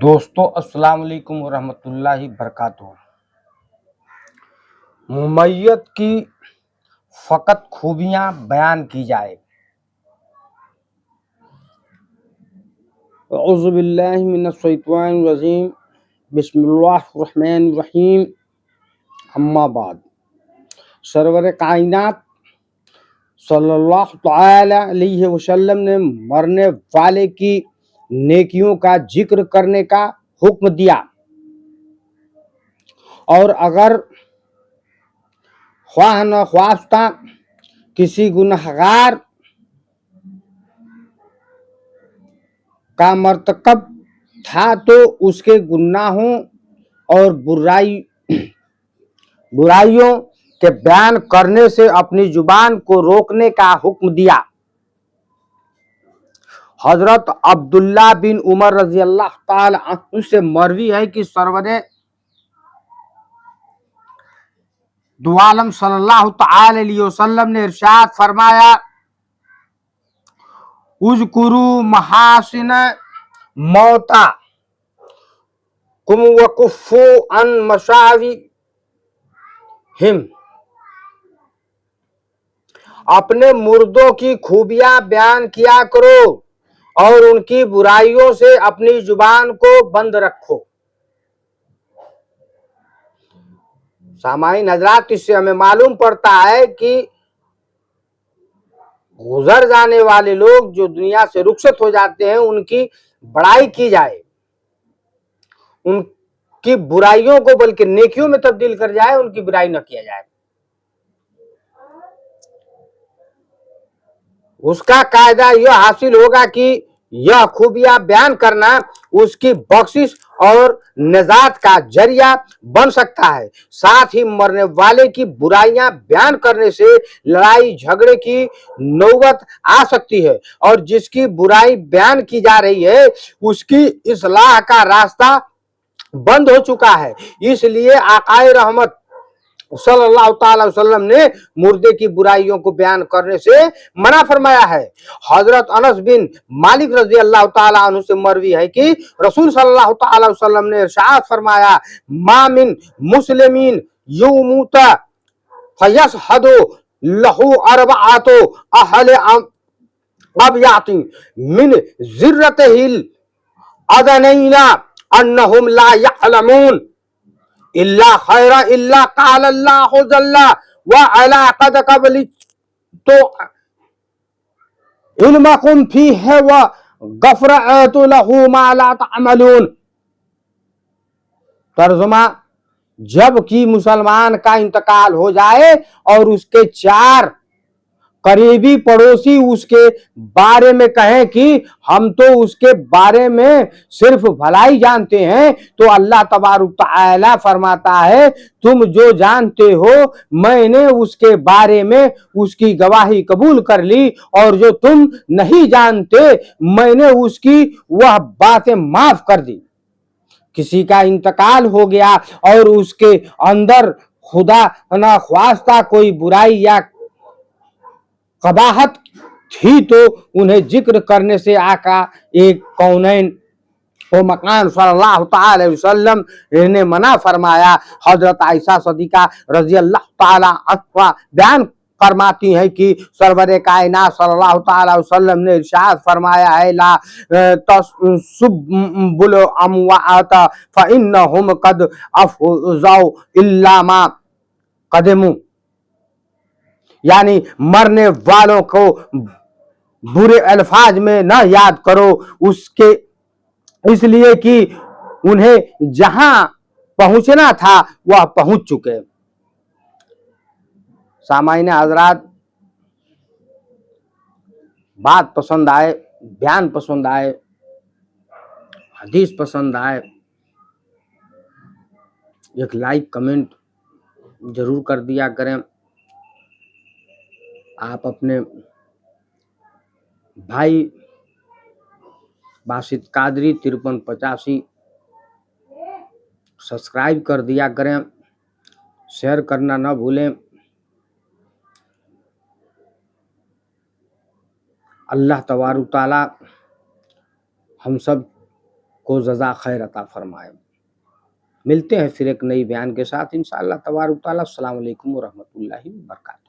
دوستو السلام علیکم ورحمۃ اللہ وبرکاتہ۔ میت کی فقط خوبیاں بیان کی جائے۔ اعوذ باللہ من الشیطان الرجیم، بسم اللہ الرحمن الرحیم، اما بعد۔ سرور کائنات صلی اللہ تعالی علیہ وسلم نے مرنے والے کی نیکیوں کا ذکر کرنے کا حکم دیا، اور اگر خواہ نخواستہ کسی گنہگار کا مرتکب تھا تو اس کے گناہوں اور برائیوں کے بیان کرنے سے اپنی زبان کو روکنے کا حکم دیا۔ حضرت عبداللہ بن عمر رضی اللہ تعالی عنہ سے مروی ہے کہ سرور دو عالم صلی اللہ تعالی علیہ وسلم نے ارشاد فرمایا، اذکروا محاسن موتاکم وکفوا عن مساوئہم۔ اپنے مردوں کی خوبیاں بیان کیا کرو اور ان کی برائیوں سے اپنی زبان کو بند رکھو۔ سامعین حضرات، اس سے ہمیں معلوم پڑتا ہے کہ گزر جانے والے لوگ جو دنیا سے رخصت ہو جاتے ہیں ان کی بڑائی کی جائے، ان کی برائیوں کو بلکہ نیکیوں میں تبدیل کر جائے، ان کی برائی نہ کیا جائے۔ اس کا قاعدہ یہ حاصل ہوگا کہ یہ خوبیاں بیان کرنا اس کی بخشش اور نجات کا ذریعہ بن سکتا ہے۔ ساتھ ہی مرنے والے کی برائیاں بیان کرنے سے لڑائی جھگڑے کی نوبت آ سکتی ہے، اور جس کی برائی بیان کی جا رہی ہے اس کی اصلاح کا راستہ بند ہو چکا ہے۔ اس لیے آقائے رحمت صلی اللہ تعالی وسلم نے مردے کی برائیوں کو بیان کرنے سے منع فرمایا ہے۔ حضرت انس بن مالک رضی اللہ تعالی عنہ سے مروی ہے کہ رسول صلی اللہ تعالی وسلم نے ارشاد فرمایا، ما من مسلمین یموت فیشہد لہ اربعۃ اہل ابیات من ذرتہ الادنین انہم لا یعلمون الا خیر الا قال اللہ جل وعلا قد قبلت علمکم فیہ وغفرت لہ ما لا تعملون۔ ترجمہ: جب کہ مسلمان کا انتقال ہو جائے اور اس کے چار قریبی پڑوسی اس کے بارے میں کہیں کہ ہم تو اس کے بارے میں صرف بھلائی جانتے ہیں، تو اللہ تبارک تعالی فرماتا ہے، تم جو جانتے ہو میں نے اس کے بارے میں اس کی گواہی قبول کر لی، اور جو تم نہیں جانتے میں نے اس کی وہ باتیں معاف کر دی۔ کسی کا انتقال ہو گیا اور اس کے اندر خدا نخواستہ کوئی برائی یا قباحت تھی تو انہیں ذکر کرنے سے آقا ایک کونین و مکان صلی اللہ تعالی وسلم نے منع فرمایا۔ حضرت عائشہ صدیقہ رضی اللہ تعالی عنہا بیان فرماتی ہیں کہ سرور کائنات صلی اللہ تعالی وسلم نے ارشاد فرمایا ہے، لا تسبوا الاموات فانہم قد افضوا الا ما قدموا، یعنی مرنے والوں کو برے الفاظ میں نہ یاد کرو اس لیے کہ انہیں جہاں پہنچنا تھا وہ پہنچ چکے۔ سامعین حضرات، بات پسند آئے، بیان پسند آئے، حدیث پسند آئے، ایک لائک کمنٹ ضرور کر دیا کریں۔ آپ اپنے بھائی باسط قادری 5385 سبسکرائب کر دیا کریں، شیئر کرنا نہ بھولیں۔ اللہ تبارک تعالی ہم سب کو جزا خیر عطا فرمائے۔ ملتے ہیں پھر ایک نئی بیان کے ساتھ انشاءاللہ تبارک و تعالی۔ السلام علیکم ورحمۃ اللہ وبرکاتہ۔